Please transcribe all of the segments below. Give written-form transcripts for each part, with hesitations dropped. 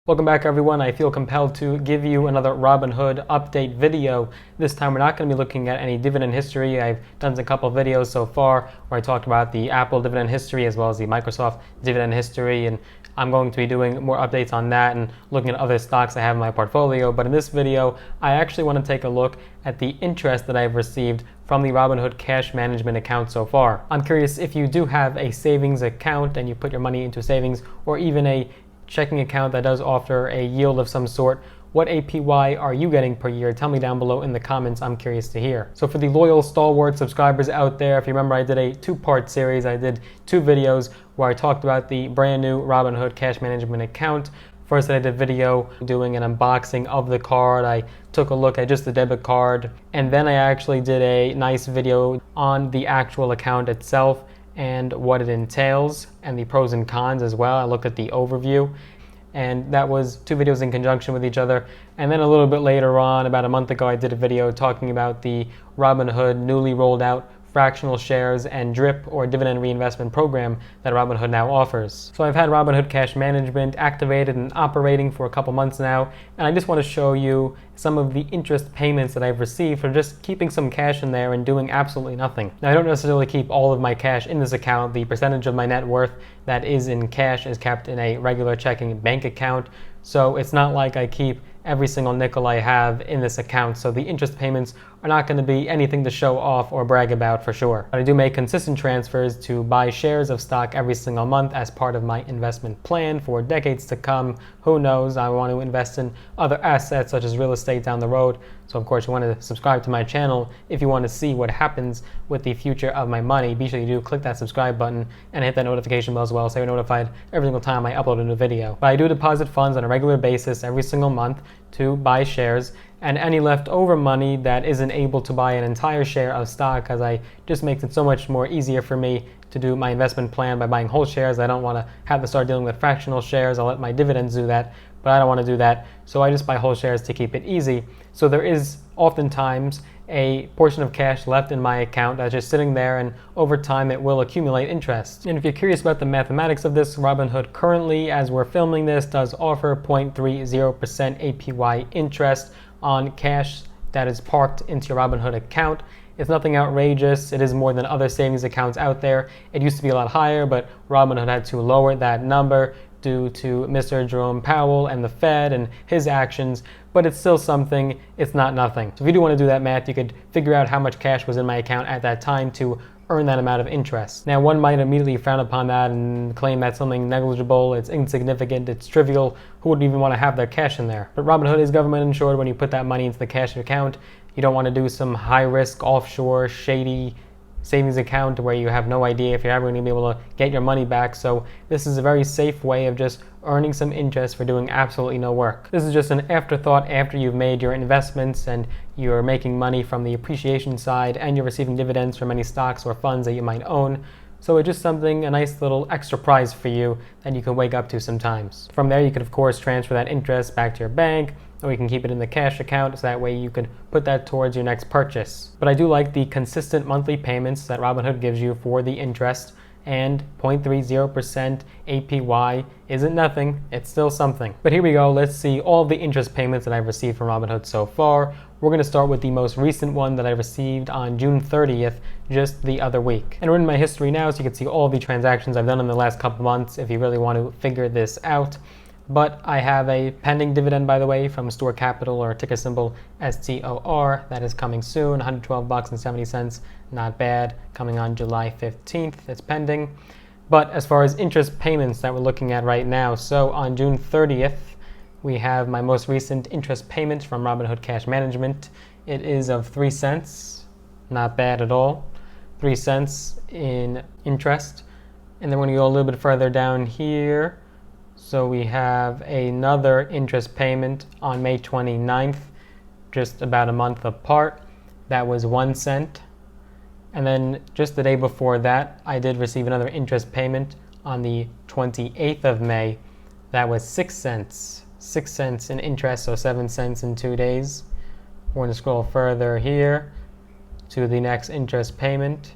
Welcome back, everyone. I feel compelled to give you another Robinhood update video. This time we're not going to be looking at any dividend history. I've done a couple of videos so far where I talked about the Apple dividend history as well as the Microsoft dividend history, and I'm going to be doing more updates on that and looking at other stocks I have in my portfolio. But in this video, I actually want to take a look at the interest that I've received from the Robinhood cash management account so far. I'm curious if you do have a savings account and you put your money into savings, or even a checking account that does offer a yield of some sort. What APY are you getting per year? Tell me down below in the comments. I'm curious to hear. So for the loyal stalwart subscribers out there, if you remember, I did a two-part series. I did two videos where I talked about the brand new Robinhood cash management account. First, I did a video doing an unboxing of the card. I took a look at just the debit card, and then I actually did a nice video on the actual account itself and what it entails and the pros and cons as well. I looked at the overview, and that was two videos in conjunction with each other. And then a little bit later on, about a month ago, I did a video talking about the Robinhood newly rolled out fractional shares and DRIP, or dividend reinvestment program, that Robinhood now offers. So I've had Robinhood cash management activated and operating for a couple months now, and I just want to show you some of the interest payments that I've received for just keeping some cash in there and doing absolutely nothing. Now, I don't necessarily keep all of my cash in this account. The percentage of my net worth that is in cash is kept in a regular checking bank account, so it's not like I keep every single nickel I have in this account, so the interest payments are not going to be anything to show off or brag about for sure. But I do make consistent transfers to buy shares of stock every single month as part of my investment plan for decades to come. Who knows, I want to invest in other assets such as real estate down the road. So of course you want to subscribe to my channel if you want to see what happens with the future of my money. Be sure you do click that subscribe button and hit that notification bell as well so you're notified every single time I upload a new video. But I do deposit funds on a regular basis every single month to buy shares, and any leftover money that isn't able to buy an entire share of stock, because I just makes it so much more easier for me to do my investment plan by buying whole shares. I don't want to have to start dealing with fractional shares. I'll let my dividends do that, but I don't want to do that, so I just buy whole shares to keep it easy. So there is oftentimes a portion of cash left in my account that's just sitting there, and over time it will accumulate interest. And if you're curious about the mathematics of this, Robinhood currently, as we're filming this, does offer 0.30% APY interest on cash that is parked into your Robinhood account. It's nothing outrageous. It is more than other savings accounts out there. It used to be a lot higher, but Robinhood had to lower that number due to Mr. Jerome Powell and the Fed and his actions, but it's still something. It's not nothing. So if you do want to do that math, you could figure out how much cash was in my account at that time to earn that amount of interest. Now, one might immediately frown upon that and claim that's something negligible, it's insignificant, it's trivial. Who would even want to have their cash in there? But Robinhood is government insured. When you put that money into the cash account, you don't want to do some high risk, offshore, shady savings account where you have no idea if you're ever going to be able to get your money back. So this is a very safe way of just earning some interest for doing absolutely no work. This is just an afterthought after you've made your investments and you're making money from the appreciation side and you're receiving dividends from any stocks or funds that you might own. So it's just something, a nice little extra prize for you that you can wake up to sometimes. From there, you could of course transfer that interest back to your bank, or you can keep it in the cash account, so that way you could put that towards your next purchase. But I do like the consistent monthly payments that Robinhood gives you for the interest, and 0.30% APY isn't nothing, it's still something. But here we go, let's see all of the interest payments that I've received from Robinhood so far. We're going to start with the most recent one that I received on June 30th, just the other week. And we're in my history now, so you can see all the transactions I've done in the last couple months if you really want to figure this out. But I have a pending dividend, by the way, from Store Capital, or ticker symbol STOR, that is coming soon, $112.70, not bad, coming on July 15th, it's pending. But as far as interest payments that we're looking at right now, so on June 30th, we have my most recent interest payment from Robinhood Cash Management. It is of 3 cents, not bad at all, 3 cents in interest. And then we're going to go a little bit further down here. So we have another interest payment on May 29th, just about a month apart. That was 1 cent. And then just the day before that, I did receive another interest payment on the 28th of May. That was 6 cents. 6 cents in interest, so 7 cents in 2 days. We're going to scroll further here to the next interest payment.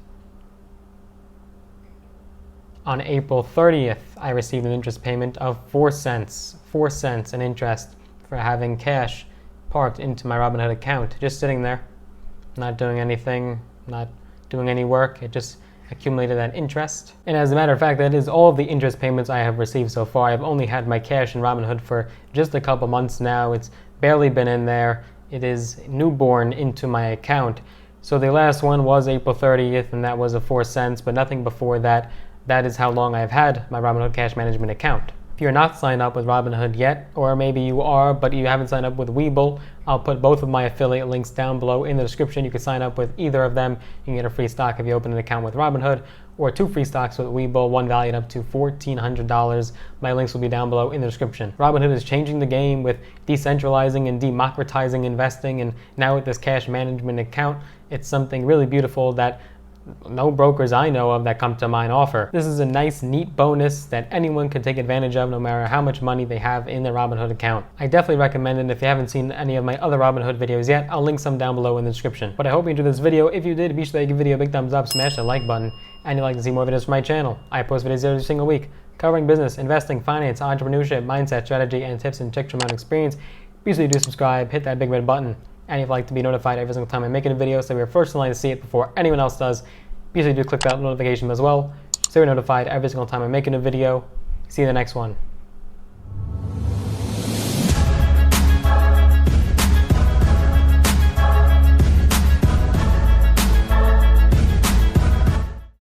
On April 30th, I received an interest payment of 4 cents. 4 cents in interest for having cash parked into my Robinhood account, just sitting there, not doing anything, not doing any work. It just accumulated that interest. And as a matter of fact, that is all of the interest payments I have received so far. I've only had my cash in Robinhood for just a couple months now. It's barely been in there. It is newborn into my account. So the last one was April 30th, and that was a 4 cents, but nothing before that. That is how long I've had my Robinhood cash management account. If you're not signed up with Robinhood yet, or maybe you are, but you haven't signed up with Webull, I'll put both of my affiliate links down below in the description. You can sign up with either of them. You can get a free stock if you open an account with Robinhood, or 2 free stocks with Webull, one valued up to $1,400. My links will be down below in the description. Robinhood is changing the game with decentralizing and democratizing investing, and now with this cash management account, it's something really beautiful that no brokers I know of that come to mind offer. This is a nice, neat bonus that anyone can take advantage of no matter how much money they have in their Robinhood account. I definitely recommend it. If you haven't seen any of my other Robinhood videos yet, I'll link some down below in the description. But I hope you enjoyed this video. If you did, be sure to give the video a big thumbs up, smash the like button, and you'd like to see more videos from my channel. I post videos every single week covering business, investing, finance, entrepreneurship, mindset, strategy, and tips and tricks from my own experience. Be sure to do subscribe, hit that big red button. And if you'd like to be notified every single time I make a video so you're first in line to see it before anyone else does, be sure to click that notification as well so you're notified every single time I make a new video. See you in the next one.